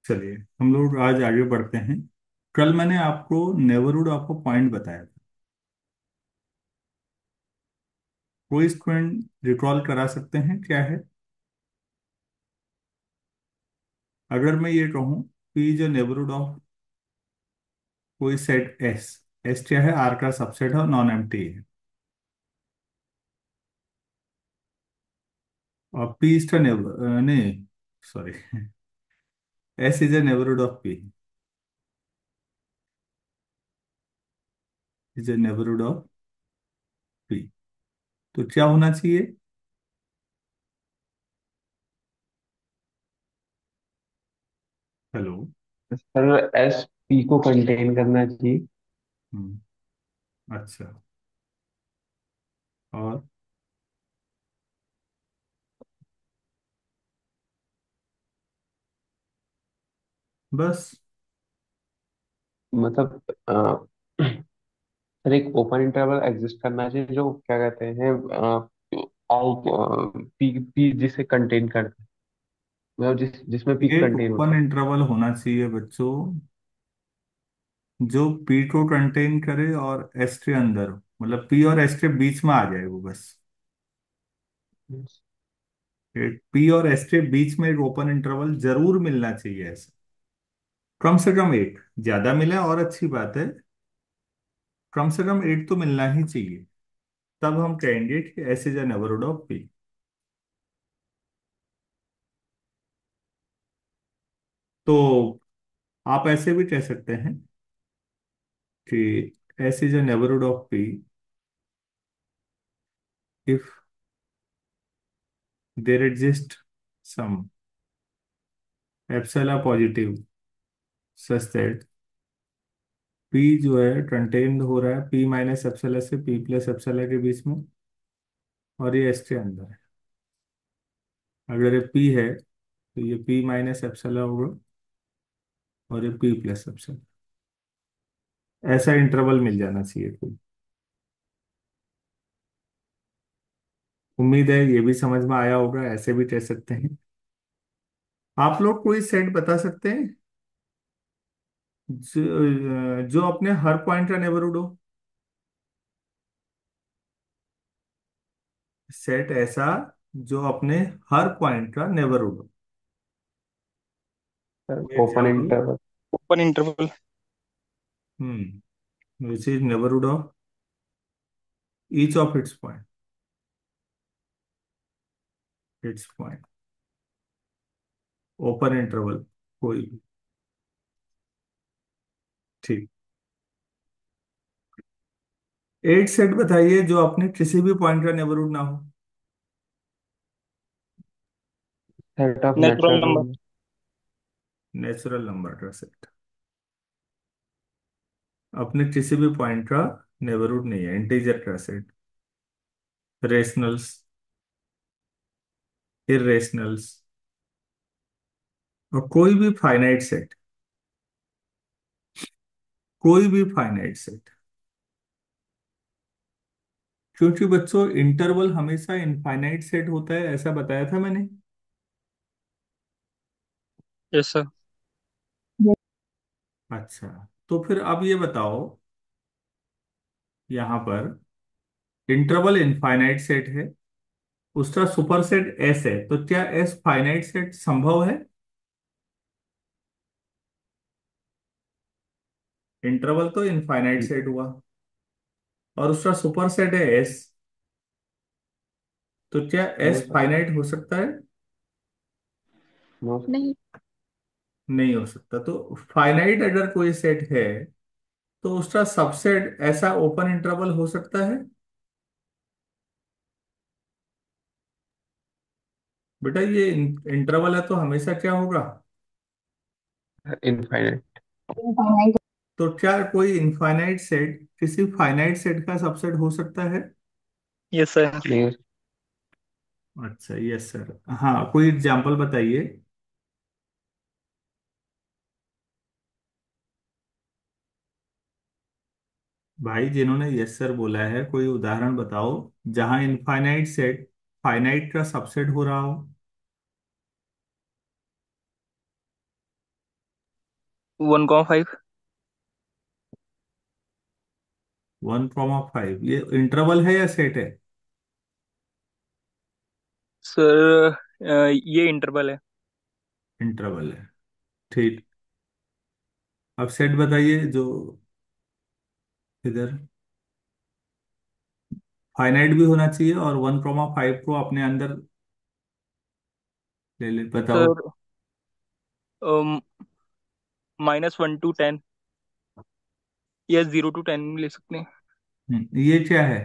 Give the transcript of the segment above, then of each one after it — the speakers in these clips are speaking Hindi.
चलिए, हम लोग आज आगे बढ़ते हैं। कल मैंने आपको नेबरहुड आपको पॉइंट बताया था। कोई स्टूडेंट रिकॉल करा सकते हैं क्या है? अगर मैं ये कहूँ कि जो नेबरहुड ऑफ कोई सेट एस, एस क्या है? आर का सबसेट है और नॉन एम्प्टी है। और पी इज का नेबर नहीं, sorry, S is a neighbourhood of P, is a neighbourhood of P. तो क्या होना चाहिए? हेलो। सर एस पी को कंटेन करना चाहिए। हम्म। अच्छा। और बस। मतलब सर एक ओपन इंटरवल एग्जिस्ट करना चाहिए जो क्या कहते हैं पी पी जिसे कंटेन करता है, मतलब जिसमें पी एक कंटेन ओपन होता इंटरवल होना चाहिए बच्चों जो पी को कंटेन करे और एस के अंदर हो, मतलब पी और एस के बीच में आ जाए वो बस। है। पी और एस के बीच में एक ओपन इंटरवल जरूर मिलना चाहिए ऐसा। कम से कम एक, ज्यादा मिले और अच्छी बात है। कम से कम एक तो मिलना ही चाहिए। तब हम कहेंगे कि S is a neighbourhood of P. तो आप ऐसे भी कह सकते हैं कि S is a neighbourhood of P if there exist some epsilon positive such that P जो है कंटेन्ड हो रहा है पी माइनस एप्सिलॉन से पी प्लस एप्सिलॉन के बीच में, और ये एस के अंदर है। अगर ये पी है तो ये पी माइनस एप्सिलॉन होगा और ये पी प्लस एप्सिलॉन। ऐसा इंटरवल मिल जाना चाहिए कोई। उम्मीद है ये भी समझ में आया होगा। ऐसे भी कह सकते हैं। आप लोग कोई सेट बता सकते हैं जो अपने हर पॉइंट का नेबरहुड हो? सेट ऐसा जो अपने हर पॉइंट का नेबरहुड हो। सर कोई open example? Interval. Open interval. Which is neighbourhood of each of its point open interval कोई भी। ठीक। एक सेट बताइए जो अपने किसी भी पॉइंट का नेबरहुड ना हो। Set of natural natural number. Number. Natural number का सेट अपने किसी भी पॉइंट का नेबरहुड नहीं है। इंटीजर का सेट, रेशनल्स, इरेशनल्स, और कोई भी फाइनाइट सेट, कोई भी फाइनाइट सेट। क्योंकि बच्चों इंटरवल हमेशा इनफाइनाइट सेट होता है, ऐसा बताया था मैंने। Yes sir. अच्छा, तो फिर अब ये बताओ, यहां पर इंटरवल इनफाइनाइट सेट है, उसका सुपर सेट एस है, तो क्या एस फाइनाइट सेट संभव है? इंटरवल तो इनफाइनाइट सेट हुआ और उसका सुपर सेट है एस, तो क्या नो एस सर। फाइनाइट हो सकता है? नो नहीं। नहीं हो सकता। तो फाइनाइट अगर कोई सेट है तो उसका सबसेट ऐसा ओपन इंटरवल हो सकता है? बेटा ये इंटरवल है तो हमेशा क्या होगा? Sir infinite. इनफाइनाइट। तो क्या कोई इनफाइनाइट सेट किसी फाइनाइट सेट का सबसेट हो सकता है? Yes sir. नहीं। अच्छा, यस सर। हाँ, कोई एग्जांपल बताइए। भाई जिन्होंने यस सर बोला है कोई उदाहरण बताओ जहां इनफाइनाइट सेट फाइनाइट का सबसेट हो रहा हो। 1,5। 1,5 ये इंटरवल है या सेट है? सर ये इंटरवल है। इंटरवल है। ठीक। अब सेट बताइए जो इधर फाइनाइट भी होना चाहिए और 1,5 को अपने अंदर ले ले, बताओ। सर -1 to 10 या 0 to 10 ले सकते हैं। ये क्या है?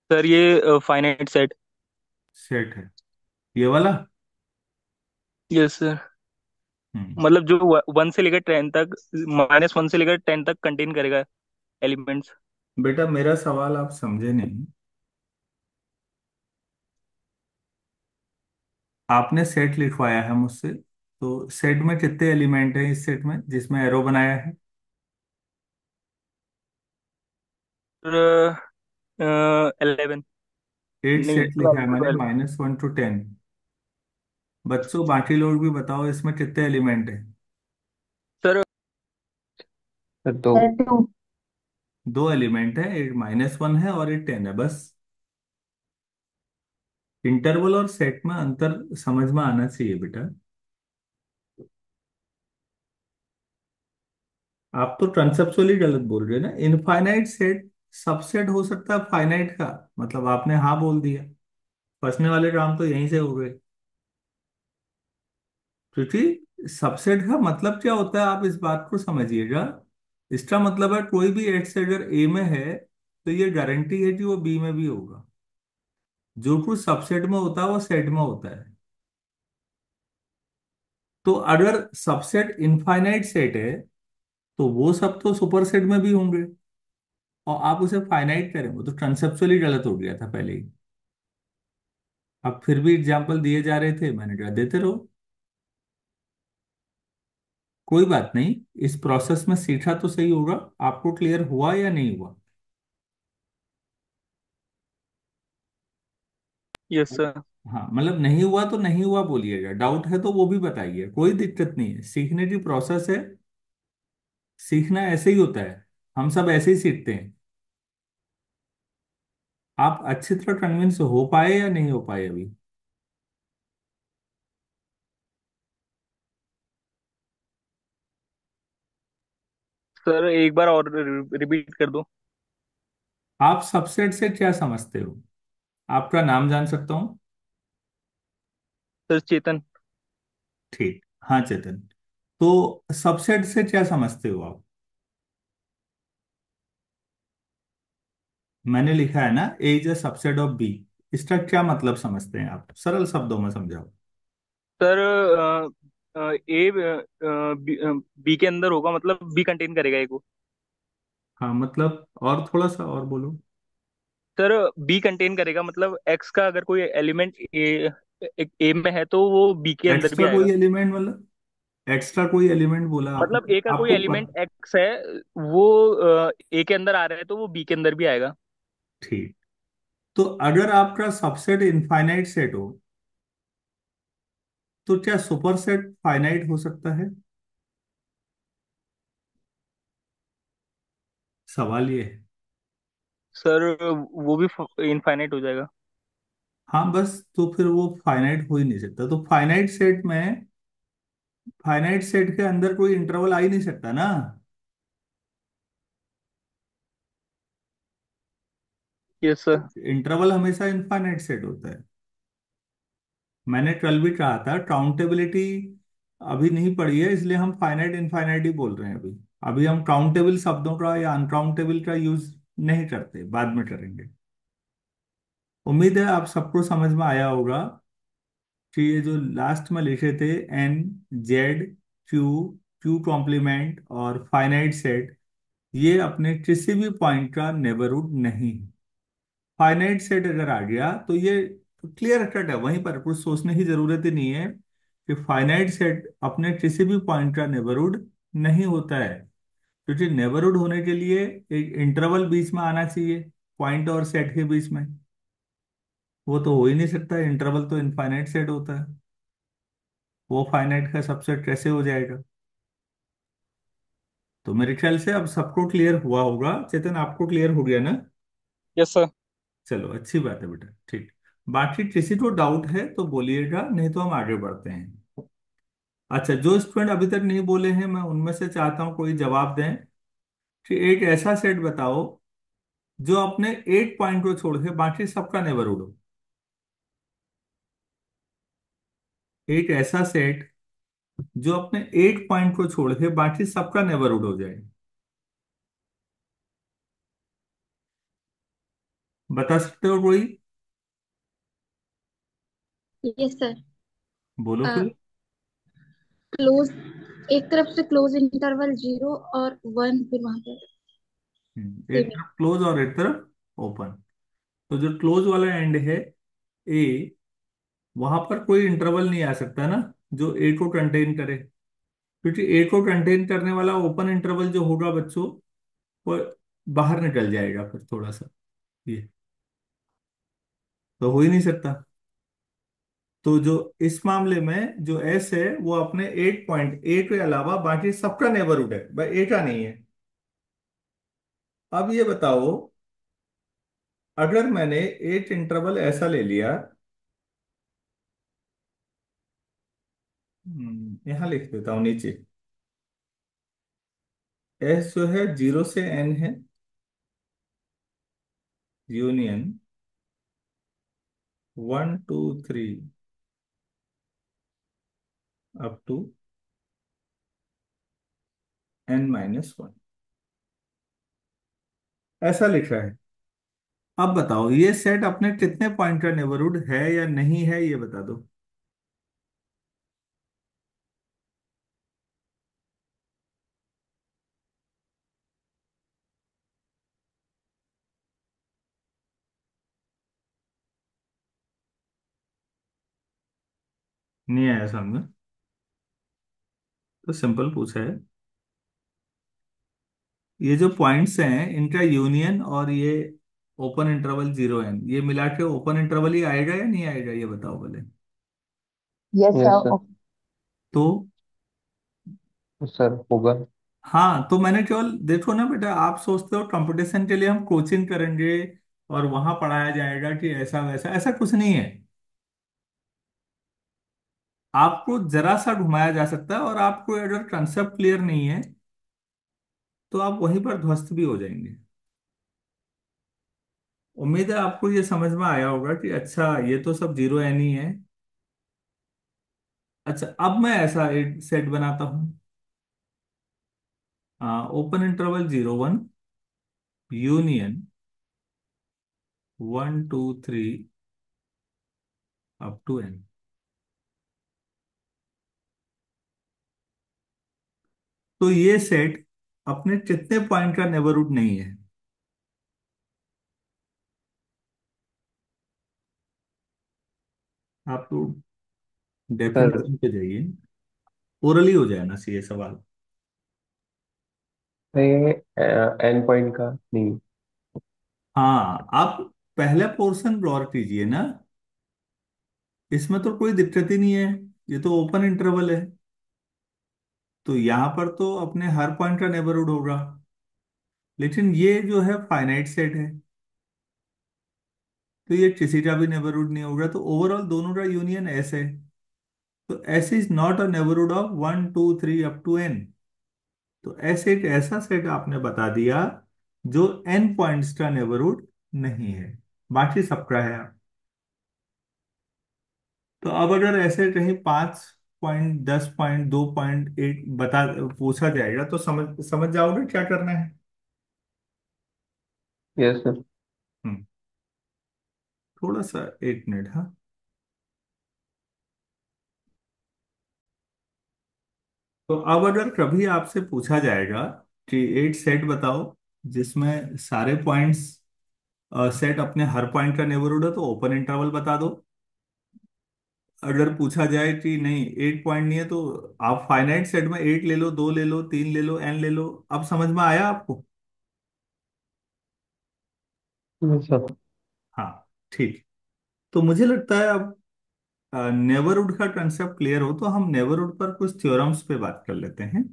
सर ये फाइनाइट सेट। सेट है ये वाला। Yes sir. हम्म। मतलब जो 1 से लेकर 10 तक, -1 से लेकर 10 तक कंटेन करेगा एलिमेंट्स। बेटा मेरा सवाल आप समझे नहीं। आपने सेट लिखवाया है मुझसे, तो सेट में कितने एलिमेंट हैं इस सेट में जिसमें एरो बनाया है? सर 11। 8 नहीं, सेट लिखा 12 है मैंने, 12। -1 to 10। बच्चों बाकी लोग भी बताओ इसमें कितने एलिमेंट हैं? सर सर तो 2। 2 एलिमेंट है, एक -1 है और एक 10 है बस। इंटरवल और सेट में अंतर समझ में आना चाहिए बेटा। आप तो कंसेप्चुअली गलत बोल रहे हो ना। इनफाइनाइट सेट सबसेट हो सकता है फाइनाइट का, मतलब आपने हाँ बोल दिया। फंसने वाले काम तो यहीं से हो गए। क्योंकि सबसेट का मतलब क्या होता है आप इस बात को समझिएगा। इसका मतलब है कोई भी एक्स अगर ए में है तो ये गारंटी है कि वो बी में भी होगा। जो कुछ सबसेट में होता है वो सेट में होता है। तो अगर सबसेट इनफाइनाइट सेट है तो वो सब तो सुपर सेट में भी होंगे। और आप उसे फाइनाइट करें, वो तो कंसेप्चुअली गलत हो गया था पहले ही। अब फिर भी एग्जाम्पल दिए जा रहे थे, मैंने कहा देते रहो। कोई बात नहीं, इस प्रोसेस में सीखा तो सही होगा। आपको क्लियर हुआ या नहीं हुआ? Yes sir. हाँ मतलब नहीं हुआ तो नहीं हुआ बोलिएगा, डाउट है तो वो भी बताइए, कोई दिक्कत नहीं है। सीखने की प्रोसेस है। सीखना ऐसे ही होता है। हम सब ऐसे ही सीखते हैं। आप अच्छी तरह कन्विंस हो पाए या नहीं हो पाए अभी? सर एक बार और रिपीट कर दो। आप सबसेट से क्या समझते हो? आपका नाम जान सकता हूँ? सर चेतन। ठीक, हाँ चेतन। तो सबसेट से क्या समझते हो आप? मैंने लिखा है ना, A is a subset of B. इसका क्या मतलब समझते हैं आप, सरल शब्दों में समझाओ। सर ए बी के अंदर होगा, मतलब बी कंटेन करेगा एक को। हाँ मतलब और थोड़ा सा और बोलो। सर बी कंटेन करेगा, मतलब एक्स का अगर कोई एलिमेंट ए में है तो वो बी के अंदर भी एक्स्ट्रा आएगा। कोई एलिमेंट मतलब एक्स्ट्रा कोई एलिमेंट बोला मतलब आपने, ए का कोई आपको एलिमेंट एक्स है, वो ए के अंदर आ रहा है तो वो बी के अंदर भी आएगा। ठीक। तो अगर आपका सबसेट इनफाइनाइट सेट हो तो क्या सुपर सेट फाइनाइट हो सकता है? सवाल ये है। सर वो भी इनफाइनाइट हो जाएगा। हाँ बस, तो फिर वो फाइनाइट हो ही नहीं सकता। तो फाइनाइट सेट के अंदर कोई इंटरवल आ ही नहीं सकता ना। Yes sir. इंटरवल हमेशा इनफाइनाइट सेट होता है। मैंने कल भी कहा था काउंटेबिलिटी अभी नहीं पढ़ी है, इसलिए हम फाइनाइट इनफाइनाइट ही बोल रहे हैं अभी। अभी हम काउंटेबल शब्दों का या अनकाउंटेबल का यूज नहीं करते, बाद में करेंगे। उम्मीद है आप सबको समझ में आया होगा कि ये जो लास्ट में लिखे थे N, Z, Q, Q complement और फाइनाइट सेट, ये अपने किसी भी पॉइंट का नेबरहुड नहीं। फाइनाइट सेट अगर आ गया तो ये क्लियर कट है, वहीं पर कुछ सोचने की जरूरत ही नहीं है कि फाइनाइट सेट अपने किसी भी पॉइंट का नेबरहुड नहीं होता है। क्योंकि नेबरहुड होने के लिए एक इंटरवल बीच में आना चाहिए, पॉइंट और सेट के बीच में। वो तो हो ही नहीं सकता, इंटरवल तो इनफाइनाइट सेट होता है। वो फाइनाइट का सबसेट कैसे हो जाएगा? तो मेरे ख्याल से अब सबको क्लियर हुआ होगा। चेतन, आपको क्लियर हो गया ना? Yes sir. चलो, अच्छी बात है बेटा, ठीक। बाकी किसी को डाउट है तो बोलिएगा, नहीं तो हम आगे बढ़ते हैं। अच्छा, जो स्टूडेंट अभी तक नहीं बोले हैं, मैं उनमें से चाहता हूँ कोई जवाब दें कि एक ऐसा सेट बताओ जो अपने 8 पॉइंट को छोड़ के बाकी सबका नेबरहुड हो। एक ऐसा सेट जो अपने 8 पॉइंट को छोड़ के बाकी सबका नेबरहुड हो जाए। बता सकते हो कोई? Yes sir. बोलो फिर। क्लोज, एक तरफ से क्लोज इंटरवल 0 और 1, फिर वहां पर एक सेमी। तरफ क्लोज और एक तरफ ओपन। तो जो क्लोज वाला एंड है, ए, वहां पर कोई इंटरवल नहीं आ सकता ना जो ए को कंटेन करे, क्योंकि ए को कंटेन करने वाला ओपन इंटरवल जो होगा बच्चों, वो बाहर निकल जाएगा फिर थोड़ा सा, ये तो हो ही नहीं सकता। तो जो इस मामले में जो एस है वो अपने 8 पॉइंट ए के अलावा बाकी सबका नेबरहुड है, भाई ए का नहीं है। अब ये बताओ, अगर मैंने एक इंटरवल ऐसा ले लिया, यहां लिख देता हूं नीचे, एस जो है 0 से n है, यूनियन 1 2 3 अप टू n-1, ऐसा लिखा है। अब बताओ ये सेट अपने कितने पॉइंट का नेबरहुड है या नहीं है, ये बता दो। नहीं आया समझ? तो सिंपल पूछा है। ये जो पॉइंट्स हैं इनका यूनियन और ये ओपन इंटरवल 0 n, ये मिला के ओपन इंटरवल ही आएगा या नहीं आएगा, ये बताओ पहले। Yes sir. तो सर होगा। हाँ, तो मैंने केवल, देखो ना बेटा, आप सोचते हो कंपटीशन के लिए हम कोचिंग करेंगे और वहां पढ़ाया जाएगा कि ऐसा वैसा, ऐसा कुछ नहीं है। आपको जरा सा घुमाया जा सकता है, और आपको अगर कंसेप्ट क्लियर नहीं है तो आप वहीं पर ध्वस्त भी हो जाएंगे। उम्मीद है आपको ये समझ में आया होगा कि अच्छा ये तो सब 0 n ही है। अच्छा, अब मैं ऐसा एक सेट बनाता हूँ, open interval 0 1, union 1 2 3 up to n। तो ये सेट अपने कितने पॉइंट का नेबरहुड नहीं है? आप तो सर डेफिनेशन पे जाइए, ओरली हो जाए ना ये सवाल। ये एन पॉइंट का नहीं। हाँ, आप पहला पोर्शन गौर कीजिए ना, इसमें तो कोई दिक्कत ही नहीं है, ये तो ओपन इंटरवल है। तो यहां पर तो अपने हर पॉइंट का नेबरहुड होगा, लेकिन ये जो है फाइनाइट सेट है, तो ये किसी का भी नेबरहुड नहीं होगा। तो ओवरऑल दोनों का यूनियन एस है। तो S is not a neighbourhood of 1 2 3 up to n। तो ऐसे एक ऐसा सेट आपने बता दिया जो n पॉइंट्स का नेबरहुड नहीं है, बाकी सबका है। तो अब अगर ऐसे कहीं 5 पॉइंट, 10 पॉइंट, 2 पॉइंट, 1 बता पूछा जाएगा तो समझ समझ जाओगे क्या करना है। Yes sir. हम्म थोड़ा सा 1 मिनट, हाँ। तो अब अगर कभी आपसे पूछा जाएगा कि एक सेट बताओ जिसमें सारे पॉइंट्स, सेट अपने हर पॉइंट का नेबरहुड है, तो ओपन इंटरवल बता दो। अगर पूछा जाए कि नहीं 8 पॉइंट नहीं है, तो आप फाइनाइट सेट में 8 ले लो, 2 ले लो, 3 ले लो, n ले लो। अब समझ में आया आपको? Yes sir. हाँ, ठीक। तो मुझे लगता है अब नेबरहुड का कंसेप्ट क्लियर हो, तो हम नेबरहुड पर कुछ थ्योरम्स पे बात कर लेते हैं।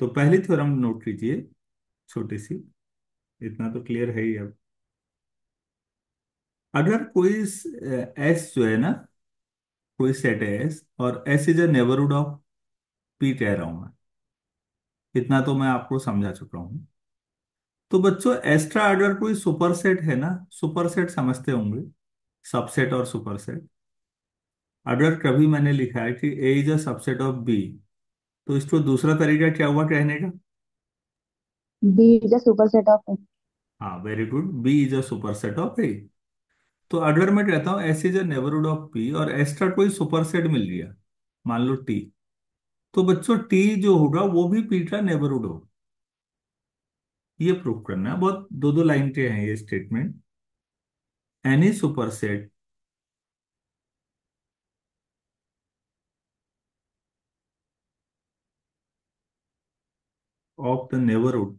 तो पहली थ्योरम नोट कीजिए, छोटी सी, इतना तो क्लियर है ही अब। अगर कोई एस जो है ना, कोई सेट है एस, और S is a neighbourhood of P कह रहा हूं मैं, इतना तो मैं आपको समझा चुका हूं। तो बच्चों एक्स्ट्रा अगर कोई सुपरसेट है ना, सुपरसेट समझते होंगे, सबसेट और सुपरसेट। अगर कभी मैंने लिखा है कि A is a subset of B, तो इसको दूसरा तरीका क्या हुआ कहने का? B is a superset of हाँ, very good, B is a superset of A. तो अगर मैं कहता हूँ S is a neighbourhood of P और एक्स्ट्रा कोई सुपरसेट मिल गया, मान लो टी, तो बच्चों टी जो होगा वो भी पी का नेबरहुड होगा। ये प्रूव करना है, बहुत दो दो लाइन के हैं ये statement. Any superset of the neighborhood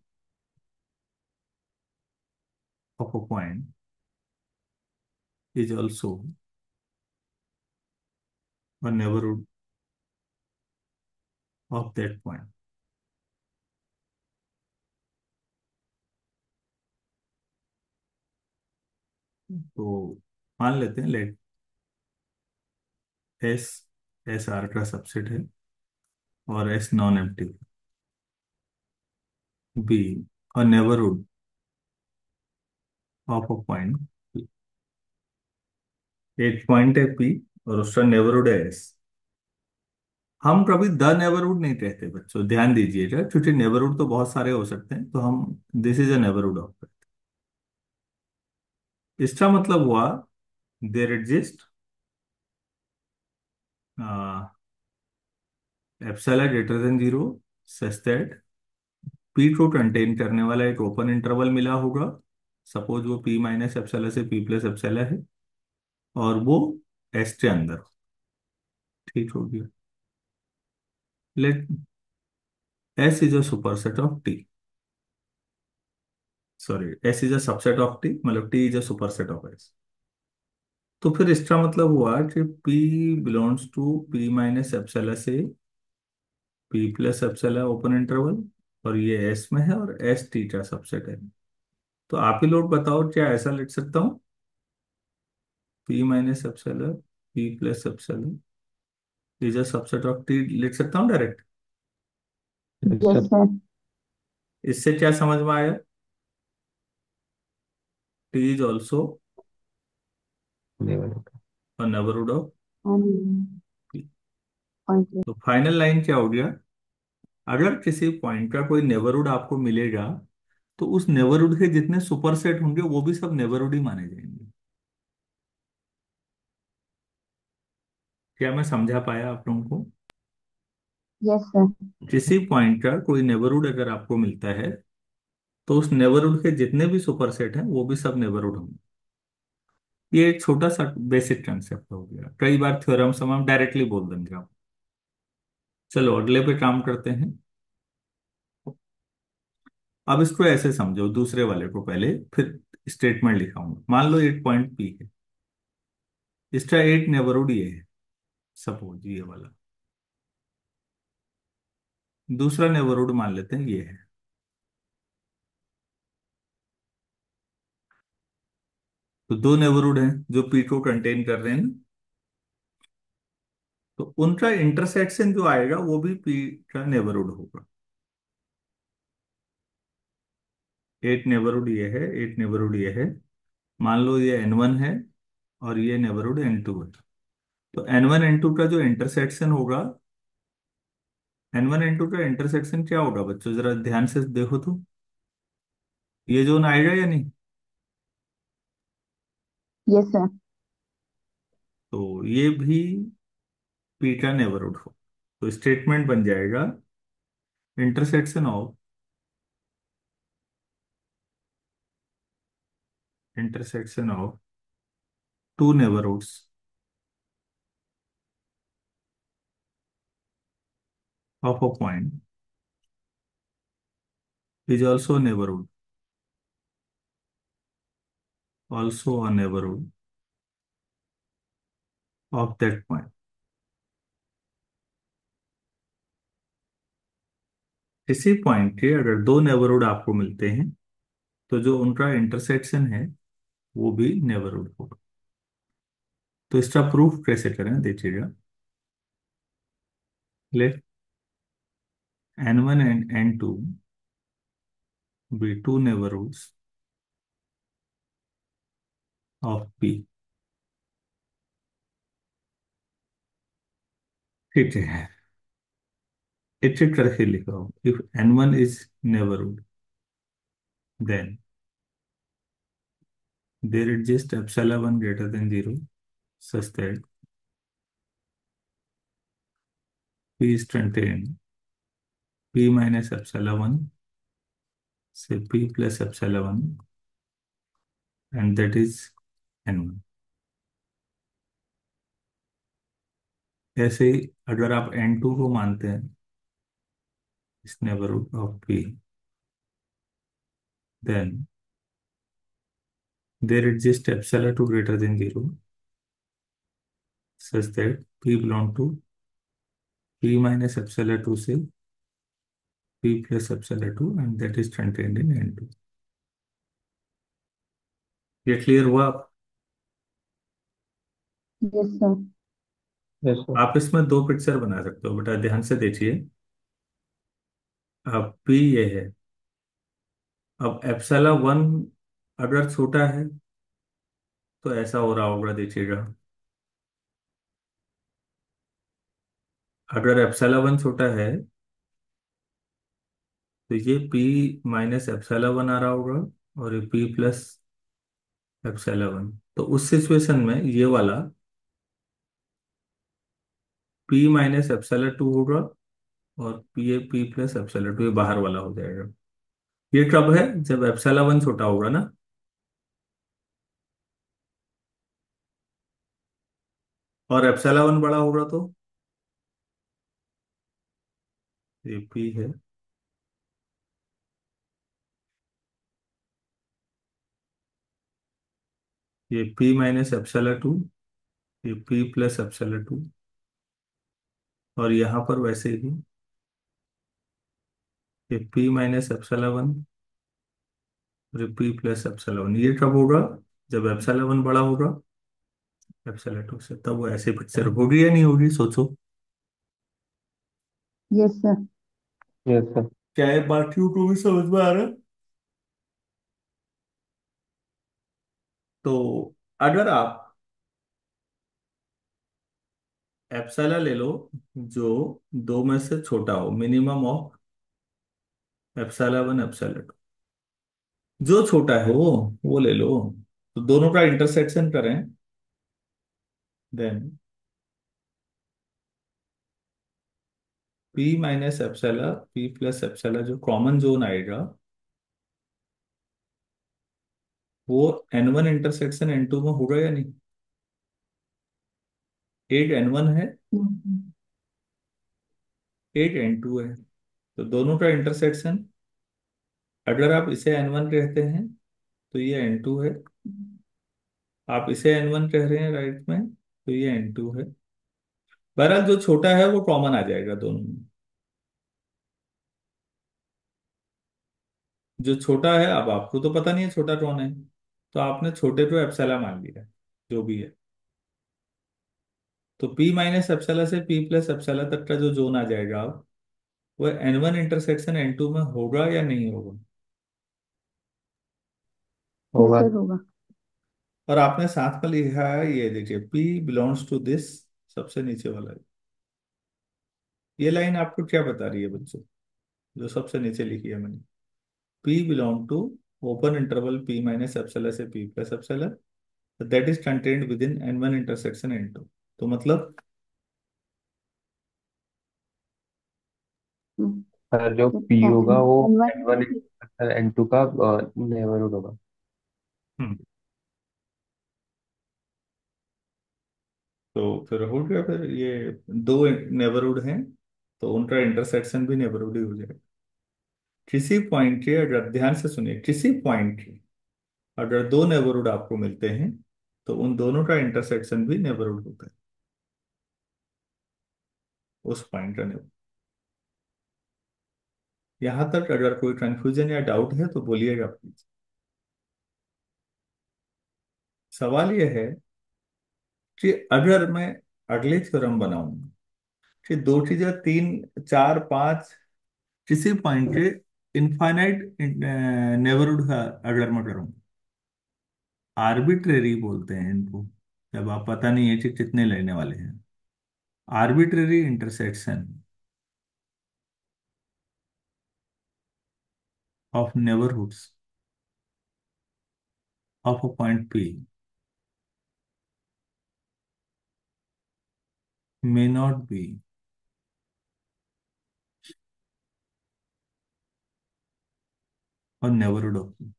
of a point is also a neighborhood of that point। तो मान लेते हैं लेट एस, एस आर का सबसेट है और S non empty, be a neighbourhood of a point, एक पॉइंट है पी और उसका नेबरहुड है एस। हम कभी द नेबरहुड नहीं कहते बच्चों, ध्यान दीजिएगा, क्योंकि नेबरहुड तो बहुत सारे हो सकते हैं, तो हम this is a neighbourhood of. इसका मतलब हुआ there exist epsilon greater than zero such that P को कंटेन करने वाला एक ओपन इंटरवल मिला होगा। सपोज वो पी माइनस एप्सिलॉन से पी प्लस एप्सिलॉन है, और वो एस के अंदर हो। ठीक हो गया। Let S is a superset of T, sorry S is a subset of T, मतलब T is a superset of S. तो फिर इसका मतलब हुआ कि P belongs to P minus epsilon से P plus epsilon open interval, और ये एस में है और एस टी का सबसेट है। तो आप ही लोग बताओ, क्या ऐसा लिख सकता हूँ? P minus epsilon P plus epsilon is a subset of T लिख सकता हूँ डायरेक्ट? Yes sir sir. इससे क्या समझ में आया? T is also neighbourhood. A neighbourhood of P. Point. तो फाइनल लाइन क्या हो गया? अगर किसी पॉइंट का कोई नेबरहुड आपको मिलेगा, तो उस नेबरहुड के जितने सुपरसेट होंगे वो भी सब नेबरहुड ही माने जाएंगे। क्या मैं समझा पाया आप लोगों को? Yes sir. किसी पॉइंट का कोई नेबरहुड अगर आपको मिलता है, तो उस नेबरहुड के जितने भी सुपरसेट हैं वो भी सब नेबरहुड होंगे। ये एक छोटा सा बेसिक कंसेप्ट हो गया, कई बार थ्योरम्स हम डायरेक्टली बोल देंगे आप। चलो अगले पे काम करते हैं। अब इसको ऐसे समझो, दूसरे वाले को पहले, फिर स्टेटमेंट लिखाऊंगा। मान लो एक पॉइंट पी है, इसका एक नेबरहुड ये है, सपोज ये वाला। दूसरा नेबरहुड मान लेते हैं ये है। तो दो नेबरहुड हैं जो पी को कंटेन कर रहे हैं ना? तो उनका इंटरसेक्शन जो आएगा वो भी पी का नेबरहुड होगा। एक नेबरहुड ये है, एक नेबरहुड ये है। मान लो ये N1 है और ये नेबरहुड N2 है। तो N1 N2 का जो इंटरसेक्शन होगा, N1 N2 का इंटरसेक्शन क्या होगा बच्चों, जरा ध्यान से देखो तो। ये जोन आएगा या नहीं? Yes sir. तो ये भी पी का नेबरहुड हो। तो स्टेटमेंट बन जाएगा intersection of intersection of two neighbourhoods of a point is also a neighborhood of that point। किसी पॉइंट के अगर दो नेबरहुड आपको मिलते हैं तो जो उनका इंटरसेक्शन है वो भी नेबरहुड होगा। तो इसका प्रूफ कैसे करें देखिएगा। Let n1 and n2 be two neighborhoods of P। ठीक है, एक एक करके लिखा हो। If n1 is neighborhood then there exists epsilon 1 greater than 0 such that P is contained P minus epsilon 1 say P plus epsilon 1 and that is n1। ऐसे ही अगर आप n2 को मानते हैं इस neighbourhood of P then there exists epsilon 2 greater than 0 such that P belong to P minus epsilon 2 से P plus epsilon 2 and that is contained in n2। ये क्लियर हुआ? Yes sir. Yes sir. आप इसमें दो पिक्चर बना सकते हो बेटा, ध्यान से देखिए। अब P ये है, अब एप्सिलॉन 1 अगर छोटा है तो ऐसा हो रहा होगा देखिएगा। अगर एप्सिलॉन 1 छोटा है तो ये P माइनस एप्सिलॉन 1 आ रहा होगा और ये P प्लस एप्सिलॉन 1। तो उस सिचुएशन में ये वाला P माइनस एप्सिलॉन 2 होगा और P प्लस एप्सिलॉन 2 ये बाहर वाला हो जाएगा। ये कब है? जब एप्सिलॉन 1 छोटा होगा ना। और एप्सिलॉन 1 बड़ा होगा तो ये P है, ये P माइनस एप्सिलॉन 2, ये P प्लस एप्सिलॉन 2 और यहाँ पर वैसे ही ये P माइनस एप्सिलॉन 1 और ये P प्लस एप्सिलॉन 1। ये कब होगा? जब एप्सिलॉन 1 बड़ा होगा एप्सिलॉन 2 से। तब वो ऐसे पिक्चर होगी या नहीं होगी, सोचो। Yes sir. Yes sir. क्या ये बाकियों को भी समझ में आ रहा है? तो अगर आप एप्सिलॉन ले लो जो दो में से छोटा हो, मिनिमम ऑफ एप्सिलॉन 1 एप्सिलॉन 2, जो छोटा है वो ले लो। तो दोनों का इंटरसेक्शन करें then P minus epsilon P plus epsilon जो कॉमन जोन आएगा वो n1 इंटरसेक्शन n2 में होगा या नहीं? एक n1 है, एक n2 है, तो दोनों का इंटरसेक्शन अगर आप इसे n1 कहते हैं तो ये n2 है, आप इसे n1 कह रहे हैं राइट में तो ये n2 है। बहरहाल जो छोटा है वो कॉमन आ जाएगा दोनों में। जो छोटा है, अब आपको तो पता नहीं है छोटा कौन है, तो आपने छोटे को एप्सिलॉन मान लिया जो भी है। तो P माइनस एप्सिलॉन से P प्लस एप्सिलॉन तक का जो जोन आ जाएगा अब वो n1 इंटरसेक्शन n2 में होगा या नहीं होगा? यस होगा। सर होगा। और आपने साथ में लिखा है ये देखिए P बिलोंग्स टू दिस, सबसे नीचे वाला। ये लाइन आपको क्या बता रही है बच्चों, जो सबसे नीचे लिखी है मैंने? P belong to open interval P minus epsilon से P plus epsilon that is contained within n1 intersection n2। तो मतलब सर जो पी होगा वो N1 n1 n2 का नेबरहुड होगा। हम्म, तो फिर हो गया। फिर ये दो नेबरहुड हैं तो उनका इंटरसेक्शन भी नेबरहुड ही हो जाएगा। किसी पॉइंट के अगर, ध्यान से सुनिए, किसी पॉइंट के अगर दो नेबरहुड आपको मिलते हैं तो उन दोनों का इंटरसेक्शन भी नेबरहुड होता है, उस पॉइंट का नेबरहुड। यहां तक अगर कोई कंफ्यूजन या डाउट है तो बोलिएगा प्लीज। सवाल यह है कि अगर मैं अगले थ्योरम बनाऊं कि दो चीजें तीन चार पांच किसी पॉइंट के इनफाइनाइट नेबरहुड का अगर मैं करूं, आर्बिट्रेरी बोलते हैं इनको, जब आप पता नहीं है कि कितने लेने वाले हैं, arbitrary intersection of neighbourhoods of a point P may not be a neighborhood of P।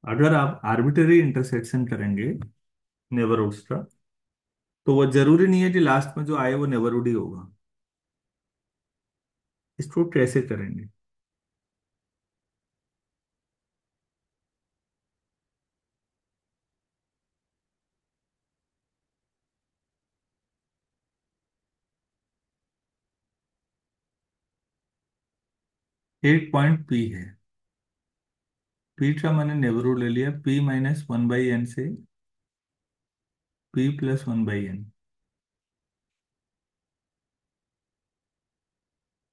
अगर आप आर्बिट्रेरी इंटरसेक्शन करेंगे नेबरहुड्स का, तो वो जरूरी नहीं है कि लास्ट में जो आए वो नेबरहुड ही होगा। इसको कैसे करेंगे? 8 पॉइंट P है। P का मैंने नेबरहुड ले लिया P-1/n से P+1/n।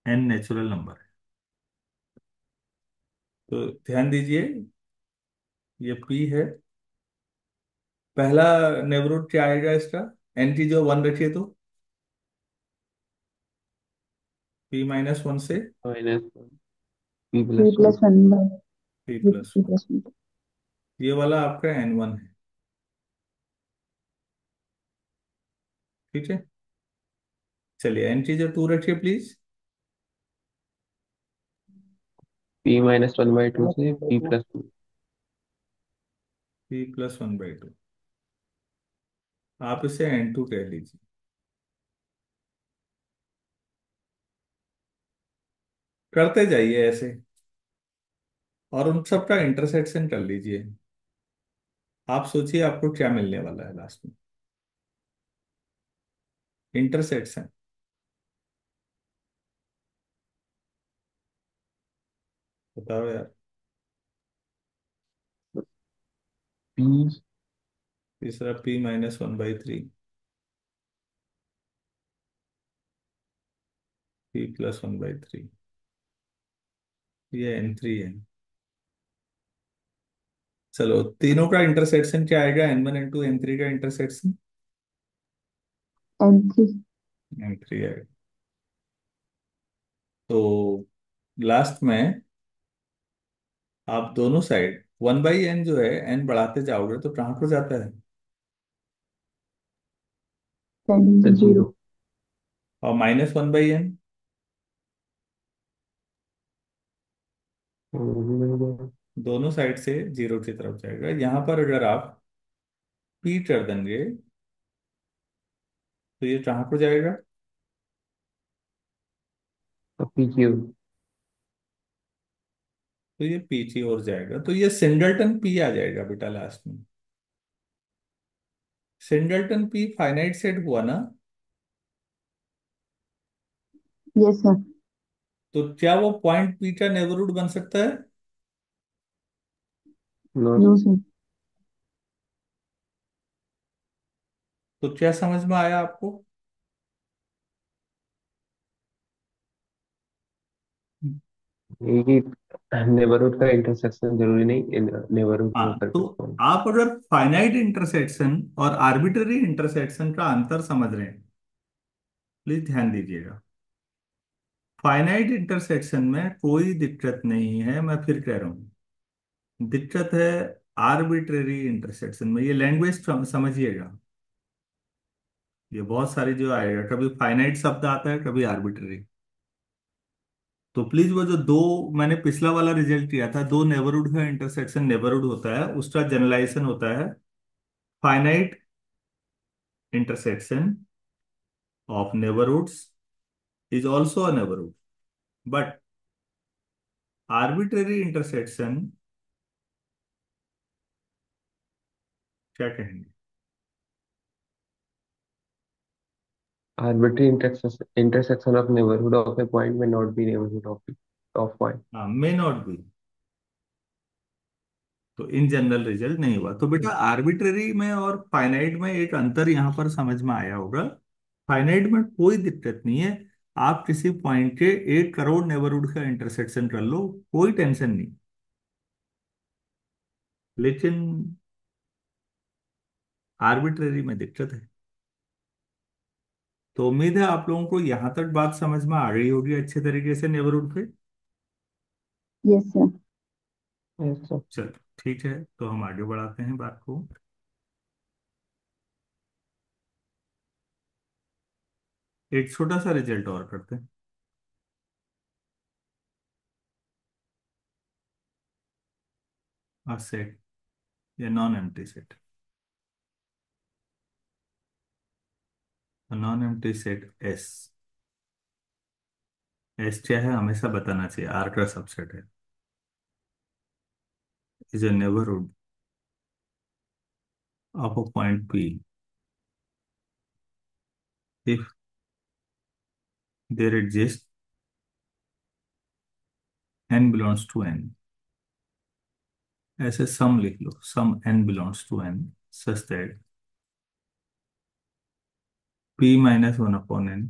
n नेचुरल नंबर है, तो ध्यान दीजिए ये P है। पहला नेबरहुड क्या आएगा इसका? n की जो 1 रखिए तो P-1 से minus P P plus one. plus 1 by P+1। P plus 1। ये वाला आपका n1 है, ठीक है। चलिए n की जो 2 रखिए प्लीज। P-1/2 से P+2। P+1/2, आप इसे n2 कह लीजिए। करते जाइए ऐसे और उन सब का इंटरसेक्शन कर लीजिए। आप सोचिए आपको क्या मिलने वाला है लास्ट में। इंटरसेक्शन बताओ यार। P तीसरा P-1/3, P+1/3, ये n3 है। चलो तीनों का इंटरसेक्शन क्या आएगा? n1 n2 n3 का इंटरसेक्शन N3। n3 आएगा। तो लास्ट में आप दोनों साइड 1/n जो है, n बढ़ाते जाओगे तो कहाँ को जाता है? Tending to 0। 0। और -1/n दोनों साइड से 0 की तरफ जाएगा। यहां पर अगर आप p कर देंगे तो ये कहाँ को जाएगा? PQ। तो ये p की ओर जाएगा, तो ये सिंगलटन p आ जाएगा बेटा लास्ट में। सिंगलटन p फाइनाइट सेट हुआ ना? Yes sir। तो क्या वो पॉइंट p का नेबरहुड बन सकता है? नो। No sir। तो क्या समझ में आया आपको? एक ही नेबरहुड का इंटरसेक्शन जरूरी नहीं नेबरहुड में हाँ, कर तो सकता हूँ। आप अगर फाइनाइट इंटरसेक्शन और आर्बिट्ररी इंटरसेक्शन का अंतर समझ रहे हैं, प्लीज ध्यान दीजिएगा। फाइनाइट इंटरसेक्शन में कोई दिक्कत नहीं है, मैं फिर कह रहा हूं। दिक्कत है आर्बिट्ररी इंटरसेक्शन में। ये लैंग्वेज समझिएगा। ये बहुत सारी जो आएगा, कभी फाइनाइट शब्द आता है कभी आर्बिट्ररी। तो प्लीज वो जो दो मैंने पिछला वाला रिजल्ट किया था, दो नेबरहुड का इंटरसेक्शन नेबरहुड होता है, उसका जनरलाइजेशन होता है finite intersection of neighbourhoods is also a neighbourhood, but arbitrary intersection क्या कहेंगे? Arbitrary intersection of neighborhood of a point may not be neighborhood of point. हाँ, मे नॉट बी। तो इन जनरल रिजल्ट नहीं हुआ। तो बेटा आर्बिट्रेरी में और फाइनाइट में एक अंतर यहां पर समझ में आया होगा। फाइनाइट में कोई दिक्कत नहीं है, आप किसी पॉइंट के 1 करोड़ नेबरहुड का इंटरसेक्शन कर लो, कोई टेंशन नहीं। लेकिन आर्बिट्रेरी में दिक्कत है। तो उम्मीद है आप लोगों को यहां तक बात समझ में आ गई होगी अच्छे तरीके से नेबरहुड पे। Yes sir. Yes, sir. चलो ठीक है, तो हम आगे बढ़ाते हैं बात को। एक छोटा सा रिजल्ट और करते हैं। सेट या non empty set. Non empty set S. S क्या है हमेशा बताना चाहिए, आर का सबसेट है। Is a neighborhood of a point P if there exists n belongs to n। ऐसे सम लिख लो, सम n belongs to n such that p minus 1 upon n,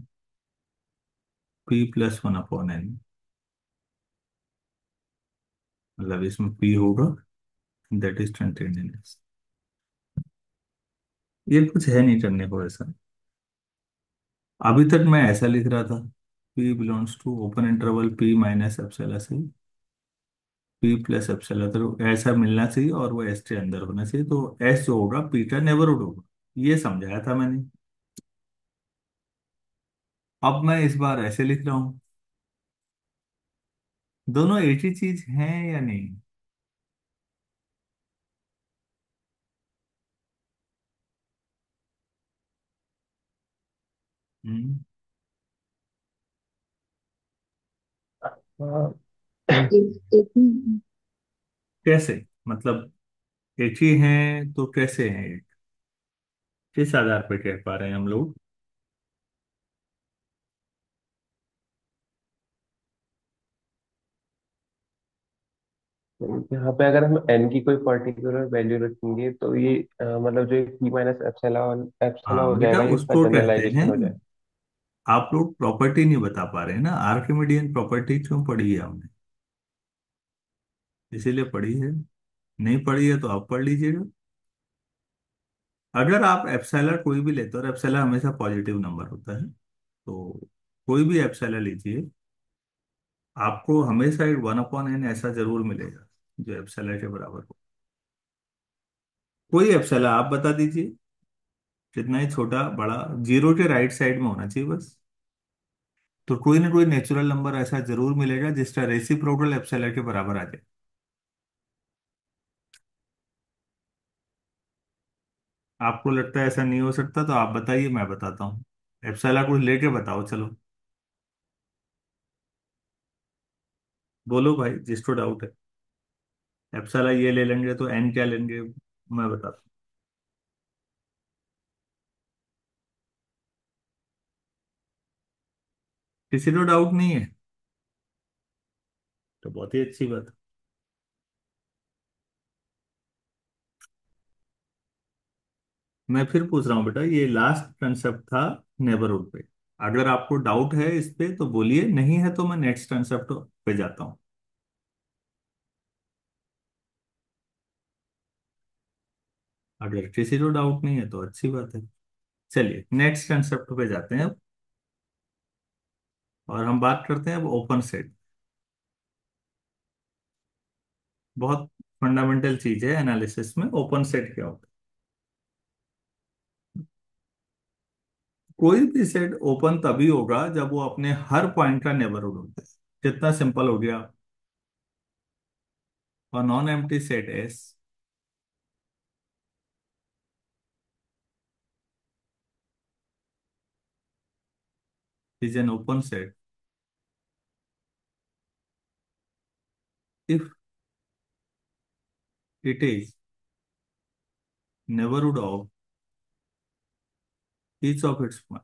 p plus 1 upon n, मतलब इसमें p होगा, दैट इज 20 ये कुछ है नहीं करने को ऐसा। अभी तक मैं ऐसा लिख रहा था, p belongs to open interval p minus epsilon से p प्लस एप्सिलॉन, तो ऐसा मिलना चाहिए और वो s के अंदर होना चाहिए, तो s जो होगा p का नेबरहुड होगा। ये समझाया था मैंने। अब मैं इस बार ऐसे लिख रहा हूं, दोनों एक ही चीज हैं या नहीं। हम्म, हाँ, एक ही। कैसे, मतलब एक ही हैं तो कैसे हैं एक, किस आधार पर कह पा रहे हैं हम लोग। यहाँ पे अगर हम n की कोई पर्टिकुलर वैल्यू रखेंगे तो ये मतलब जो p माइनस एप्सिलॉन एप्सिलॉन हाँ हो बेटा जाएगा, ये उसका उसको कहते हैं, जनरलाइजेशन हो जाएगा। आप लोग प्रॉपर्टी नहीं बता पा रहे हैं ना, आर्किमिडियन प्रॉपर्टी क्यों पढ़ी है हमने, इसीलिए पढ़ी है। नहीं पढ़ी है तो आप पढ़ लीजिएगा। अगर आप एप्सिलॉन कोई भी लेते हो, और एप्सिलॉन हमेशा पॉजिटिव नंबर होता है, तो कोई भी एप्सिलॉन लीजिए, आपको हमेशा एक 1/n ऐसा जरूर मिलेगा जो एप्सिलॉन के बराबर हो। कोई एप्सिलॉन आप बता दीजिए, कितना ही छोटा बड़ा, जीरो के राइट साइड में होना चाहिए बस। तो कोई ना कोई नेचुरल नंबर ऐसा जरूर मिलेगा जिसका रेसिप्रोकल एप्सिलॉन के बराबर आ जाए। आपको लगता है ऐसा नहीं हो सकता तो आप बताइए, मैं बताता हूँ। एप्सिलॉन कुछ लेके बताओ चलो, बोलो भाई जिसको डाउट है। एप्सिलॉन ये ले लेंगे तो एन क्या लेंगे, मैं बताता हूँ। किसी को डाउट नहीं है तो बहुत ही अच्छी बात है। मैं फिर पूछ रहा हूँ बेटा, ये लास्ट कंसेप्ट था नेबरहुड पे। अगर आपको डाउट है इस पे तो बोलिए, नहीं है तो मैं नेक्स्ट कंसेप्ट पे जाता हूँ। अगर किसी को डाउट नहीं है तो अच्छी बात है। चलिए नेक्स्ट कंसेप्ट पे जाते हैं अब, और हम बात करते हैं अब ओपन सेट। बहुत फंडामेंटल चीज है एनालिसिस में, ओपन सेट क्या होता है। कोई भी सेट ओपन तभी होगा जब वो अपने हर पॉइंट का नेबरहुड होता है। कितना सिंपल हो गया। और non empty set S is an open set if it is neighborhood of each of its point।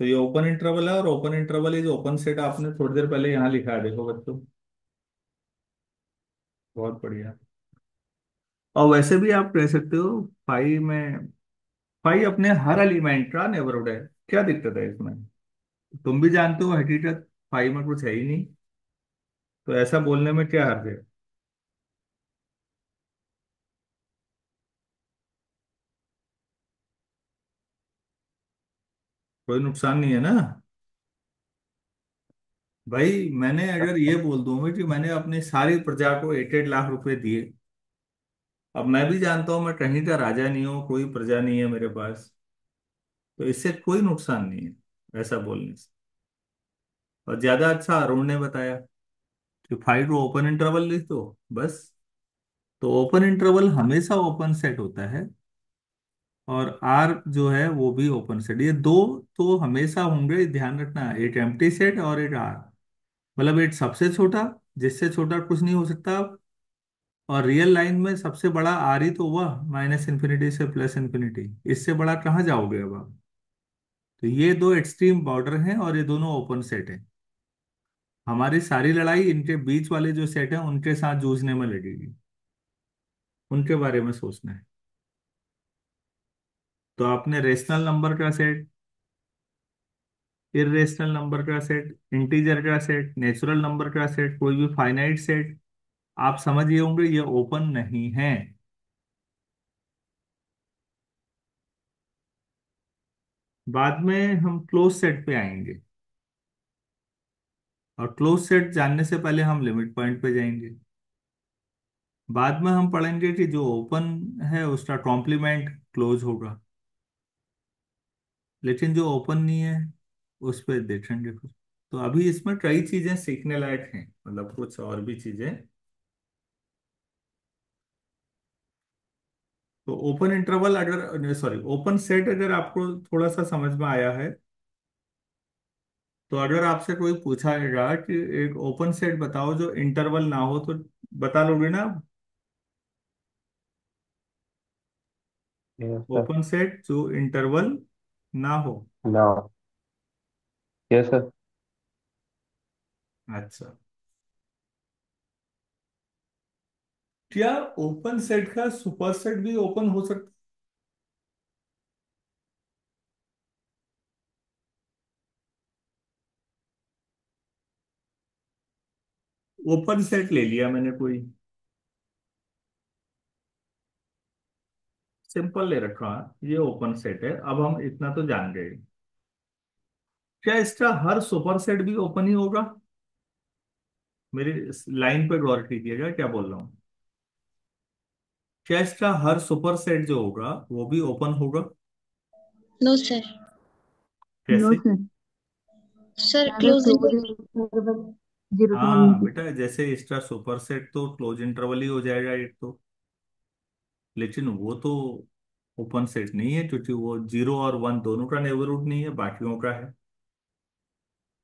तो ये ओपन इंटरवल है, और open interval is open set आपने थोड़ी देर पहले यहाँ लिखा है, देखो बच्चों। बहुत बढ़िया। और वैसे भी आप कह सकते हो फाई में, फाई अपने हर एलिमेंट का नेबरहुड है। क्या दिक्कत है इसमें? तुम भी जानते हो हकीकत फाई में कुछ है ही नहीं, तो ऐसा बोलने में क्या हर्ज है? कोई नुकसान नहीं है ना भाई। मैंने अगर ये बोल दूंगा कि मैंने अपनी सारी प्रजा को 8-8 लाख रुपए दिए, अब मैं भी जानता हूं मैं कहीं का राजा नहीं हूं, कोई प्रजा नहीं है मेरे पास, तो इससे कोई नुकसान नहीं है ऐसा बोलने से। और ज्यादा अच्छा अरुण ने बताया कि फाइव को ओपन इंटरवल लिख दो बस। तो ओपन इंटरवल हमेशा ओपन सेट होता है, और आर जो है वो भी ओपन सेट, ये दो तो हमेशा होंगे, ध्यान रखना। एक एम्प्टी सेट और एक आर, मतलब एक सबसे छोटा, जिससे छोटा कुछ नहीं हो सकता। और रियल लाइन में सबसे बड़ा आर ही तो हुआ, माइनस इन्फिनिटी से प्लस इन्फिनिटी, इससे बड़ा कहाँ जाओगे अब आप? तो ये दो एक्सट्रीम बॉर्डर हैं, और ये दोनों ओपन सेट हैं। हमारी सारी लड़ाई इनके बीच वाले जो सेट हैं उनके साथ जूझने में लगेगी, उनके बारे में सोचना है। तो आपने रेशनल नंबर का सेट, इर्रेशनल नंबर का सेट, इंटीजर का सेट, नेचुरल नंबर का सेट, कोई भी फाइनाइट सेट, आप समझिए होंगे ये ओपन नहीं है। बाद में हम क्लोज सेट पे आएंगे, और क्लोज सेट जानने से पहले हम लिमिट पॉइंट पे जाएंगे। बाद में हम पढ़ेंगे कि जो ओपन है उसका कॉम्प्लीमेंट क्लोज होगा, लेकिन जो ओपन नहीं है उस पर देखेंगे फिर। तो अभी इसमें कई चीजें सीखने लायक हैं, मतलब कुछ और भी चीजें। तो ओपन इंटरवल अगर, सॉरी, ओपन सेट अगर आपको थोड़ा सा समझ में आया है, तो अगर आपसे कोई पूछाएगा कि एक ओपन सेट बताओ जो इंटरवल ना हो, तो बता लोगे ना? Yes sir. ओपन सेट जो इंटरवल ना हो। ना। Yes sir. अच्छा, क्या ओपन सेट का सुपर सेट भी ओपन हो सकता? ओपन सेट ले लिया मैंने कोई, सिंपल ले रखा है, ये ओपन सेट है। अब हम इतना तो जान गए, क्या इसका हर सुपर सेट भी ओपन ही होगा? मेरी लाइन पे गौर कीजिएगा क्या बोल रहा हूँ। क्या इसका हर सुपर सेट जो होगा वो भी ओपन होगा? No sir. नो कैसे? सर। सर अगर क्लोज क्लोज इंटरवल। इंटरवल 0 से 1 हाँ में। बेटा, जैसे इसका सुपर सेट तो क्लोज इंटरवल ही हो जाएगा एक तो, लेकिन वो तो ओपन सेट नहीं है, क्योंकि वो 0 और 1 दोनों का नेबरहुड नहीं है, बाकियों का है।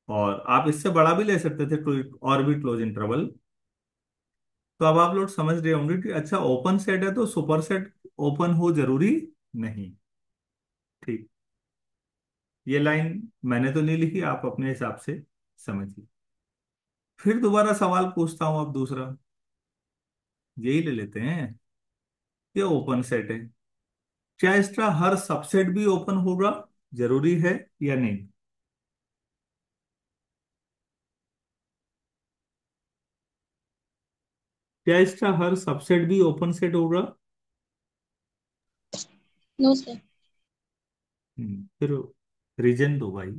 और आप इससे बड़ा भी ले सकते थे कोई और भी क्लोज इंटरवल। तो अब आप लोग समझ रहे होंगे कि अच्छा, ओपन सेट है तो सुपर सेट ओपन हो जरूरी नहीं। ठीक, ये लाइन मैंने तो नहीं लिखी, आप अपने हिसाब से समझिए। फिर दोबारा सवाल पूछता हूं, अब दूसरा यही ले लेते हैं। ये ओपन सेट है, क्या इसका हर सबसेट भी ओपन होगा जरूरी है या नहीं? क्या इसका हर सबसेट भी ओपन सेट होगा? No sir. फिर रीजन दो भाई।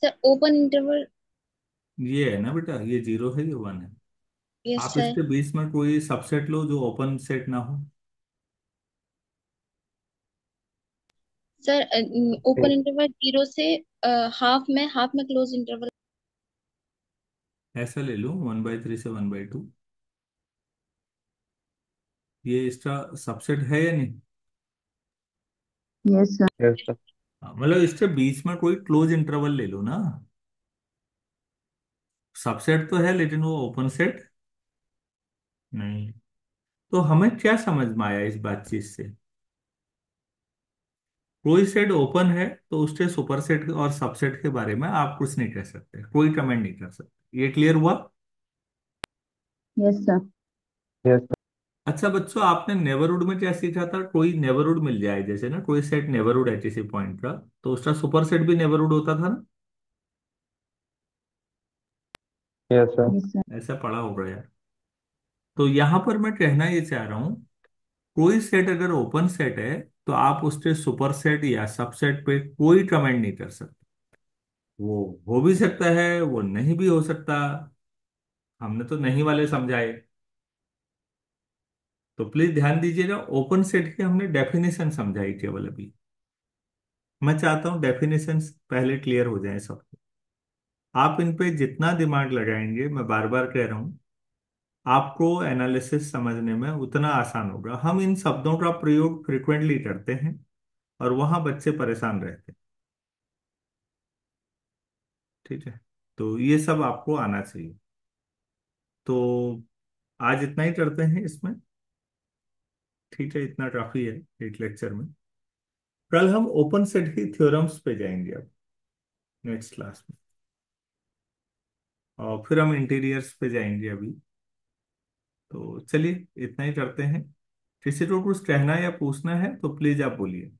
Sir open interval. ये है ना बेटा, ये 0 है, ये 1 है। यस आप सर। इसके बीच में कोई सबसेट लो जो ओपन सेट ना हो। सर ओपन इंटरवल 0 से हाफ में, हाफ में क्लोज इंटरवल। ऐसा ले लो 1/3 से 1/2, ये इसका सबसेट है या नहीं? Yes sir. Yes sir. हाँ, मतलब इसके बीच में कोई क्लोज इंटरवल ले लो ना। सबसेट तो है लेकिन वो ओपन सेट नहीं। तो हमें क्या समझ में आया इस बातचीत से? कोई सेट ओपन है तो उसके सुपरसेट और सबसेट के बारे में आप कुछ नहीं कह सकते, कोई कमेंट नहीं कर सकते। ये क्लियर हुआ? Yes sir. यस। अच्छा बच्चों, आपने नेबरहुड में क्या सीखा था? कोई नेबरहुड मिल जाए, जैसे ना कोई सेट नेबरहुड है किसी पॉइंट का, तो उसका सुपरसेट भी नेबरहुड होता था ना? Yes sir. Yes sir. ऐसा पढ़ा होगा यार। तो यहां पर मैं कहना ये चाह रहा हूं, कोई सेट अगर ओपन सेट है तो आप उसके सुपरसेट या सबसेट पे कोई कमेंट नहीं कर सकते। वो हो भी सकता है, वो नहीं भी हो सकता। हमने तो नहीं वाले समझाए। तो प्लीज ध्यान दीजिएगा, ओपन सेट की हमने डेफिनेशन समझाई केवल अभी। मैं चाहता हूं डेफिनेशन पहले क्लियर हो जाए सबको। आप इन पे जितना दिमाग लगाएंगे, मैं बार बार कह रहा हूं, आपको एनालिसिस समझने में उतना आसान होगा। हम इन शब्दों का प्रयोग फ्रिक्वेंटली करते हैं और वहां बच्चे परेशान रहते हैं। ठीक है, तो ये सब आपको आना चाहिए। तो आज इतना ही करते हैं इसमें। ठीक है, इतना काफी है एक लेक्चर में। कल हम ओपन सेट की थ्योरम्स पे जाएंगे अब, नेक्स्ट क्लास में। और फिर हम इंटीरियर्स पे जाएंगे अभी। तो चलिए इतना ही करते हैं। किसी को कुछ कहना या पूछना है तो प्लीज आप बोलिए।